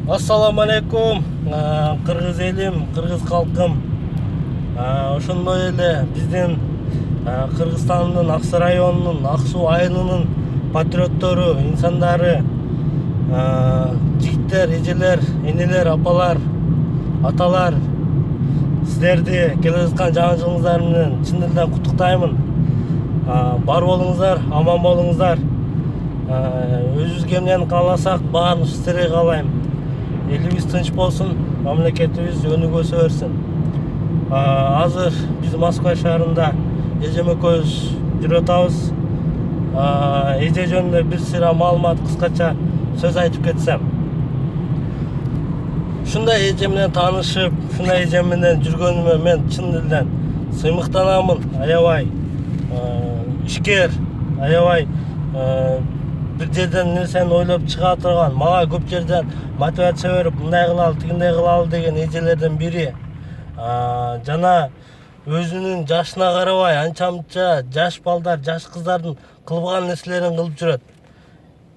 Ассаламу алейкум, кыргыз элим, кыргыз калкым. Ошондой эле биздин Кыргызстандын Аксы районунун Ак Суу айылынын патриоттору, инсандары, жигиттер, эжелер, энелер, апалар, аталар, сиздерди келе жаткан жаңы жылыңыздар менен чын элден куттуктаймын. Бар болуңуздар, аман болуңуздар. Өзүбүзгө эмнени кааласак, баарын сиздерге каалайм. Элибиз тынч болсун, мамлекетибиз өнүгө өсө берсин. Азыр биз Москва шаарында эжем экөөбүз жүрүп атабыз. Эже жөнүндө бир сыйра маалымат кыскача сөз айтып кетсем. Ушундай эже менен таанышып, ушундай эже менен жүргөнүмө мен чын элден сыймыктанамын. Аябай ишкер, аябай бир жерден нерсени ойлоп чыга турган, мага көп жерден мотивация берип, мындай кылалы, тигиндей кылалы деген эжелерден бири. Жана өзүнүн жашына карабай, анча-мынча жаш балдар, жаш кыздардын кылбаган нерселерин кылып жүрөт.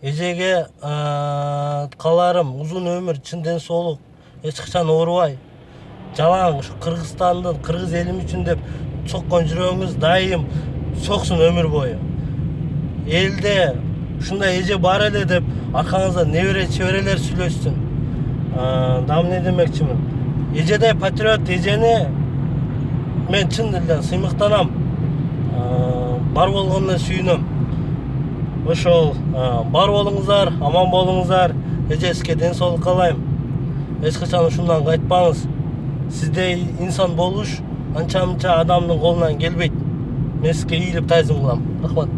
Эжеге кааларым узун өмүр, чын ден соолук, эч качан оорубай, жалаң ушу Кыргызстандын, кыргыз элим үчүн деп соккон жүрөгүңүз дайым соксун өмүр бою. Элде ушундай эже бар эле деп аркаңызда небере чеберелер сүйлөшсүн. Дагы эмне демекчимин? Эжедей патриот эжени мен чын элден сыймыктанам. Бар болгонуна сүйүнөм. Ошол бар болуңуздар, аман болуңуздар. Эжеске ден соолук каалайм. Эч качан ушундан кайтпаңыз. Сиздей инсан болуш анча-мынча адамдын колунан келбейт. Мен сизге ийилип тайзым кылам. Рахмат.